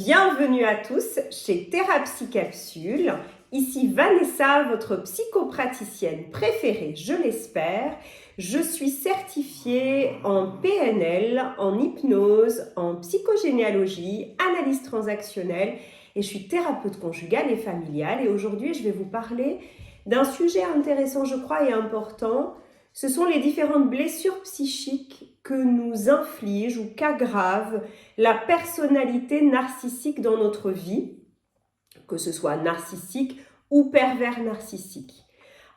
Bienvenue à tous chez Thérapie Capsule. Ici Vanessa, votre psychopraticienne préférée, je l'espère. Je suis certifiée en PNL, en hypnose, en psychogénéalogie, analyse transactionnelle et je suis thérapeute conjugale et familiale. Et aujourd'hui, je vais vous parler d'un sujet intéressant, je crois, et important. Ce sont les différentes blessures psychiques que nous inflige ou qu'aggrave la personnalité narcissique dans notre vie, que ce soit narcissique ou pervers narcissique.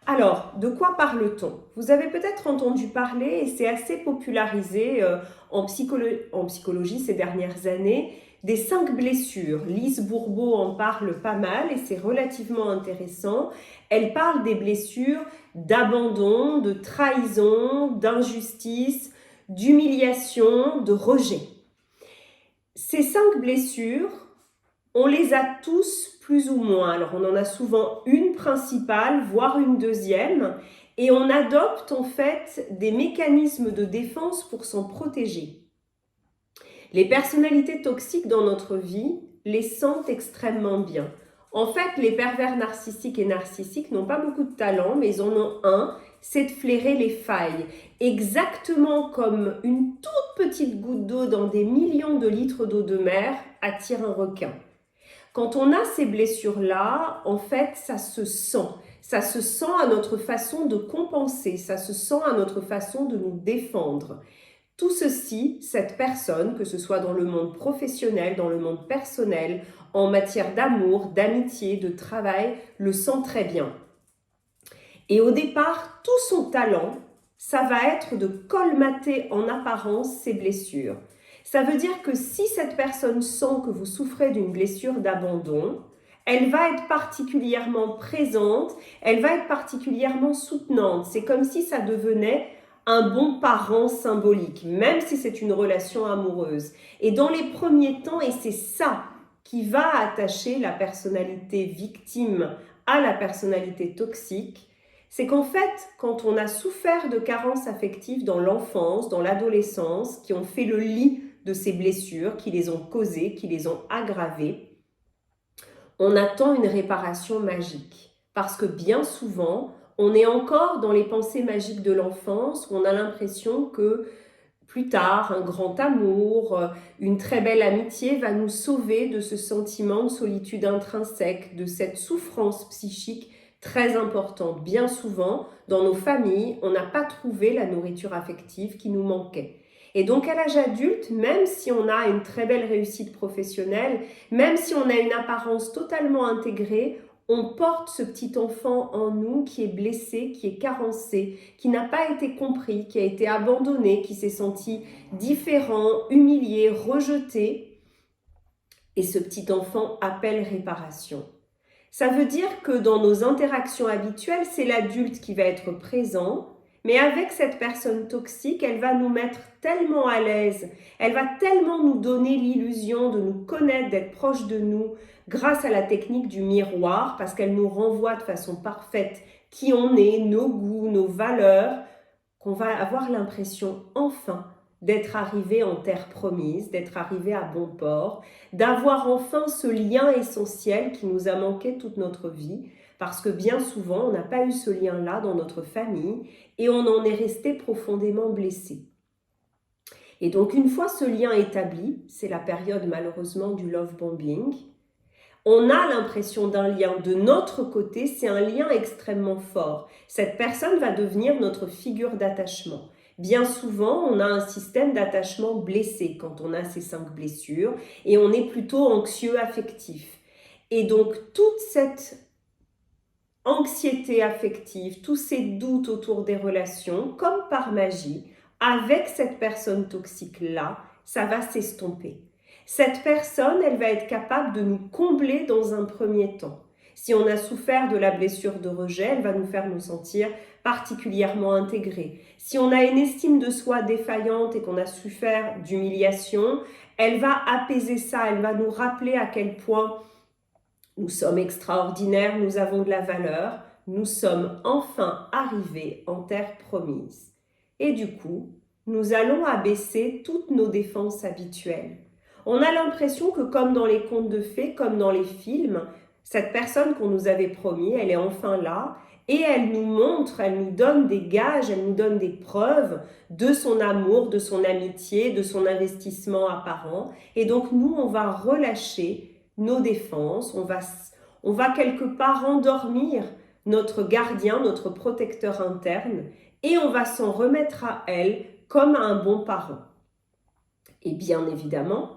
Alors, de quoi parle-t-on? Vous avez peut-être entendu parler, et c'est assez popularisé en psychologie ces dernières années, des 5 blessures. Lise Bourbeau en parle pas mal et c'est relativement intéressant. Elle parle des blessures d'abandon, de trahison, d'injustice, d'humiliation, de rejet. Ces 5 blessures, on les a tous plus ou moins. Alors on en a souvent une principale, voire une deuxième, et on adopte en fait des mécanismes de défense pour s'en protéger. Les personnalités toxiques dans notre vie les sentent extrêmement bien. En fait, les pervers narcissiques et narcissiques n'ont pas beaucoup de talent, mais ils en ont un, c'est de flairer les failles. Exactement comme une toute petite goutte d'eau dans des millions de litres d'eau de mer attire un requin. Quand on a ces blessures-là, en fait, ça se sent. Ça se sent à notre façon de compenser, ça se sent à notre façon de nous défendre. Tout ceci, cette personne, que ce soit dans le monde professionnel, dans le monde personnel, en matière d'amour, d'amitié, de travail, le sent très bien. Et au départ, tout son talent, ça va être de colmater en apparence ses blessures. Ça veut dire que si cette personne sent que vous souffrez d'une blessure d'abandon, elle va être particulièrement présente, elle va être particulièrement soutenante. C'est comme si ça devenait un bon parent symbolique, même si c'est une relation amoureuse. Et dans les premiers temps, et c'est ça qui va attacher la personnalité victime à la personnalité toxique, c'est qu'en fait, quand on a souffert de carences affectives dans l'enfance, dans l'adolescence, qui ont fait le lit de ces blessures, qui les ont causées, qui les ont aggravées, on attend une réparation magique. Parce que bien souvent, on est encore dans les pensées magiques de l'enfance où on a l'impression que plus tard, un grand amour, une très belle amitié va nous sauver de ce sentiment de solitude intrinsèque, de cette souffrance psychique très importante. Bien souvent, dans nos familles, on n'a pas trouvé la nourriture affective qui nous manquait. Et donc à l'âge adulte, même si on a une très belle réussite professionnelle, même si on a une apparence totalement intégrée, on porte ce petit enfant en nous qui est blessé, qui est carencé, qui n'a pas été compris, qui a été abandonné, qui s'est senti différent, humilié, rejeté. Et ce petit enfant appelle réparation. Ça veut dire que dans nos interactions habituelles, c'est l'adulte qui va être présent, mais avec cette personne toxique, elle va nous mettre tellement à l'aise, elle va tellement nous donner l'illusion de nous connaître, d'être proche de nous, grâce à la technique du miroir, parce qu'elle nous renvoie de façon parfaite qui on est, nos goûts, nos valeurs, qu'on va avoir l'impression enfin d'être arrivé en terre promise, d'être arrivé à bon port, d'avoir enfin ce lien essentiel qui nous a manqué toute notre vie, parce que bien souvent, on n'a pas eu ce lien-là dans notre famille et on en est resté profondément blessé. Et donc, une fois ce lien établi, c'est la période malheureusement du love bombing, on a l'impression d'un lien de notre côté, c'est un lien extrêmement fort. Cette personne va devenir notre figure d'attachement. Bien souvent, on a un système d'attachement blessé quand on a ces 5 blessures et on est plutôt anxieux affectif. Et donc, toute cette anxiété affective, tous ces doutes autour des relations, comme par magie, avec cette personne toxique-là, ça va s'estomper. Cette personne, elle va être capable de nous combler dans un premier temps. Si on a souffert de la blessure de rejet, elle va nous faire nous sentir particulièrement intégrés. Si on a une estime de soi défaillante et qu'on a souffert d'humiliation, elle va apaiser ça, elle va nous rappeler à quel point nous sommes extraordinaires, nous avons de la valeur, nous sommes enfin arrivés en terre promise. Et du coup, nous allons abaisser toutes nos défenses habituelles. On a l'impression que comme dans les contes de fées, comme dans les films, cette personne qu'on nous avait promis, elle est enfin là et elle nous montre, elle nous donne des gages, elle nous donne des preuves de son amour, de son amitié, de son investissement apparent. Et donc nous, on va relâcher nos défenses, on va quelque part endormir notre gardien, notre protecteur interne et on va s'en remettre à elle comme à un bon parent. Et bien évidemment,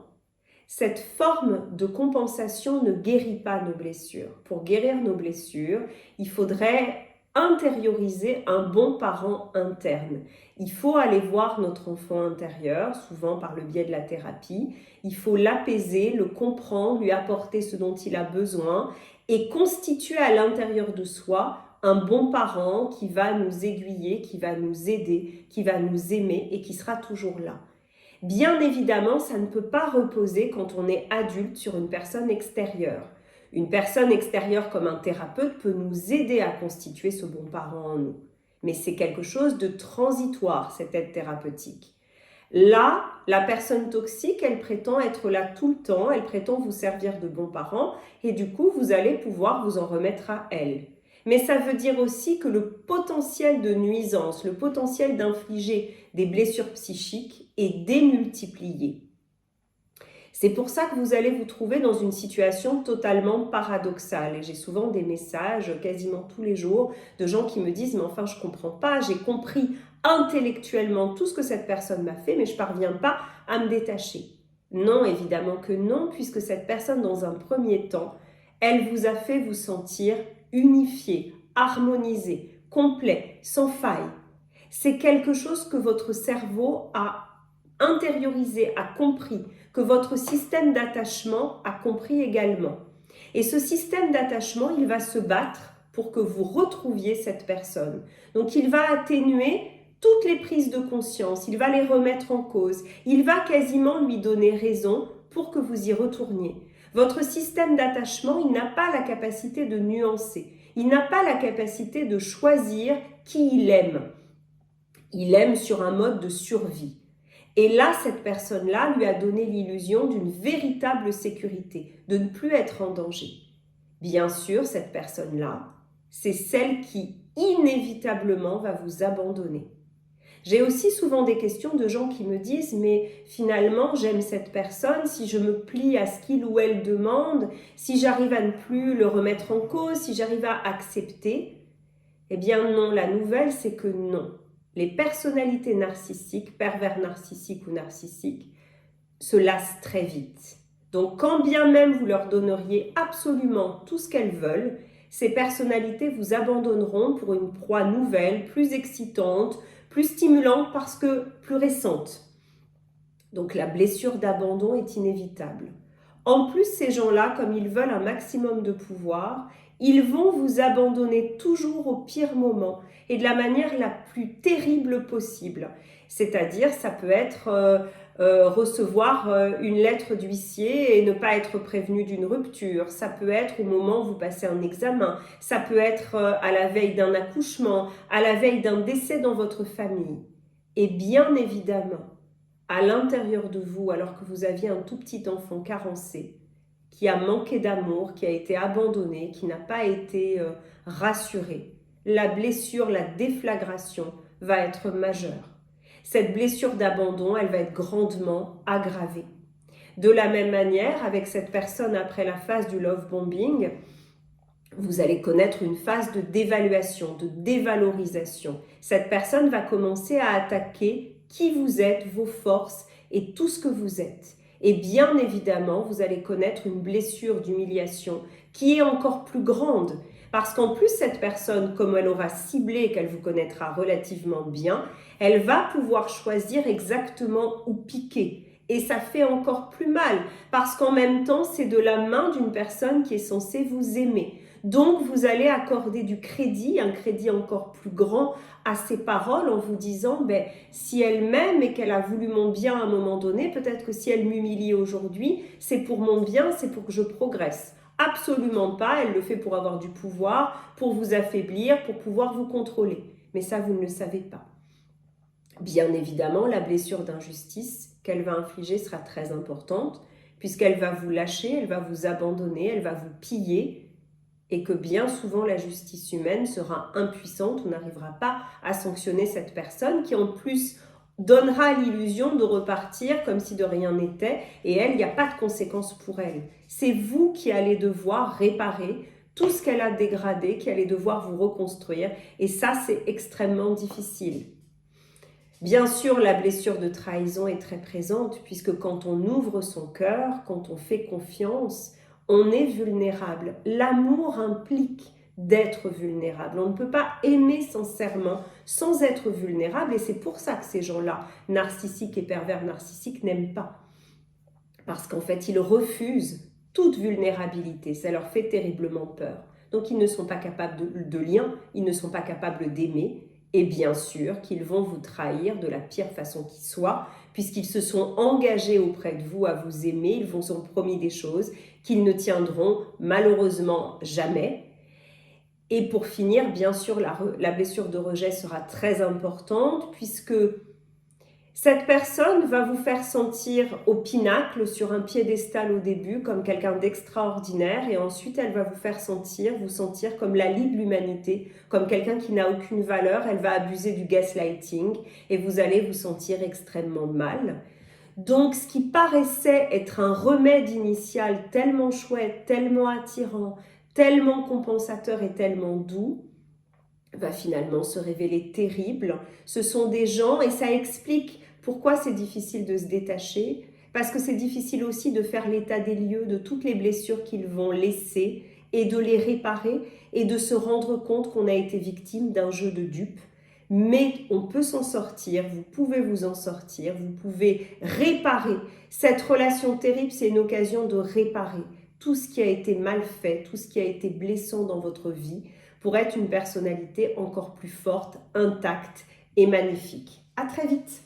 cette forme de compensation ne guérit pas nos blessures. Pour guérir nos blessures, il faudrait intérioriser un bon parent interne. Il faut aller voir notre enfant intérieur, souvent par le biais de la thérapie. Il faut l'apaiser, le comprendre, lui apporter ce dont il a besoin et constituer à l'intérieur de soi un bon parent qui va nous aiguiller, qui va nous aider, qui va nous aimer et qui sera toujours là. Bien évidemment, ça ne peut pas reposer quand on est adulte sur une personne extérieure. Une personne extérieure comme un thérapeute peut nous aider à constituer ce bon parent en nous. Mais c'est quelque chose de transitoire, cette aide thérapeutique. Là, la personne toxique, elle prétend être là tout le temps, elle prétend vous servir de bon parent et du coup, vous allez pouvoir vous en remettre à elle. Mais ça veut dire aussi que le potentiel de nuisance, le potentiel d'infliger des blessures psychiques est démultiplié. C'est pour ça que vous allez vous trouver dans une situation totalement paradoxale. Et j'ai souvent des messages, quasiment tous les jours, de gens qui me disent « Mais enfin, je ne comprends pas, j'ai compris intellectuellement tout ce que cette personne m'a fait, mais je ne parviens pas à me détacher. » Non, évidemment que non, puisque cette personne, dans un premier temps, elle vous a fait vous sentir unifié, harmonisé, complet, sans faille. C'est quelque chose que votre cerveau a intériorisé, a compris, que votre système d'attachement a compris également. Et ce système d'attachement, il va se battre pour que vous retrouviez cette personne. Donc il va atténuer toutes les prises de conscience, il va les remettre en cause, il va quasiment lui donner raison pour que vous y retourniez. Votre système d'attachement, il n'a pas la capacité de nuancer, il n'a pas la capacité de choisir qui il aime. Il aime sur un mode de survie. Et là, cette personne-là lui a donné l'illusion d'une véritable sécurité, de ne plus être en danger. Bien sûr, cette personne-là, c'est celle qui inévitablement va vous abandonner. J'ai aussi souvent des questions de gens qui me disent « Mais finalement, j'aime cette personne, si je me plie à ce qu'il ou elle demande, si j'arrive à ne plus le remettre en cause, si j'arrive à accepter… » Eh bien non, la nouvelle, c'est que non. Les personnalités narcissiques, pervers narcissiques ou narcissiques, se lassent très vite. Donc quand bien même vous leur donneriez absolument tout ce qu'elles veulent, ces personnalités vous abandonneront pour une proie nouvelle, plus excitante, plus stimulante parce que plus récente. Donc la blessure d'abandon est inévitable. En plus, ces gens-là, comme ils veulent un maximum de pouvoir, ils vont vous abandonner toujours au pire moment et de la manière la plus terrible possible. C'est-à-dire, ça peut être recevoir une lettre d'huissier et ne pas être prévenu d'une rupture. Ça peut être au moment où vous passez un examen. Ça peut être à la veille d'un accouchement, à la veille d'un décès dans votre famille. Et bien évidemment, à l'intérieur de vous, alors que vous aviez un tout petit enfant carencé, qui a manqué d'amour, qui a été abandonné, qui n'a pas été rassuré, la blessure, la déflagration va être majeure. Cette blessure d'abandon, elle va être grandement aggravée. De la même manière, avec cette personne après la phase du love bombing, vous allez connaître une phase de dévaluation, de dévalorisation. Cette personne va commencer à attaquer qui vous êtes, vos forces et tout ce que vous êtes. Et bien évidemment, vous allez connaître une blessure d'humiliation qui est encore plus grande. Parce qu'en plus, cette personne, comme elle aura ciblé et qu'elle vous connaîtra relativement bien, elle va pouvoir choisir exactement où piquer. Et ça fait encore plus mal, parce qu'en même temps, c'est de la main d'une personne qui est censée vous aimer. Donc, vous allez accorder du crédit, un crédit encore plus grand à ses paroles en vous disant si elle m'aime et qu'elle a voulu mon bien à un moment donné, peut-être que si elle m'humilie aujourd'hui, c'est pour mon bien, c'est pour que je progresse. Absolument pas, elle le fait pour avoir du pouvoir, pour vous affaiblir, pour pouvoir vous contrôler. Mais ça, vous ne le savez pas. Bien évidemment, la blessure d'injustice qu'elle va infliger sera très importante, puisqu'elle va vous lâcher, elle va vous abandonner, elle va vous piller, et que bien souvent la justice humaine sera impuissante, on n'arrivera pas à sanctionner cette personne qui en plus donnera l'illusion de repartir comme si de rien n'était, et elle, il n'y a pas de conséquences pour elle. C'est vous qui allez devoir réparer tout ce qu'elle a dégradé, qui allez devoir vous reconstruire, et ça c'est extrêmement difficile. Bien sûr, la blessure de trahison est très présente, puisque quand on ouvre son cœur, quand on fait confiance, on est vulnérable. L'amour implique d'être vulnérable. On ne peut pas aimer sincèrement sans être vulnérable, et c'est pour ça que ces gens-là, narcissiques et pervers narcissiques, n'aiment pas. Parce qu'en fait, ils refusent toute vulnérabilité. Ça leur fait terriblement peur. Donc, ils ne sont pas capables de lien, ils ne sont pas capables d'aimer. Et bien sûr qu'ils vont vous trahir de la pire façon qui soit, puisqu'ils se sont engagés auprès de vous à vous aimer, ils vous ont promis des choses qu'ils ne tiendront malheureusement jamais. Et pour finir, bien sûr, la blessure de rejet sera très importante, puisque cette personne va vous faire sentir au pinacle, sur un piédestal au début, comme quelqu'un d'extraordinaire, et ensuite elle va vous sentir comme la lie de l'humanité, comme quelqu'un qui n'a aucune valeur. Elle va abuser du gaslighting et vous allez vous sentir extrêmement mal. Donc ce qui paraissait être un remède initial tellement chouette, tellement attirant, tellement compensateur et tellement doux, va finalement se révéler terrible. Ce sont des gens, et ça explique pourquoi c'est difficile de se détacher, parce que c'est difficile aussi de faire l'état des lieux de toutes les blessures qu'ils vont laisser et de les réparer et de se rendre compte qu'on a été victime d'un jeu de dupes. Mais on peut s'en sortir, vous pouvez vous en sortir, vous pouvez réparer. Cette relation terrible, c'est une occasion de réparer tout ce qui a été mal fait, tout ce qui a été blessant dans votre vie, pour être une personnalité encore plus forte, intacte et magnifique. À très vite!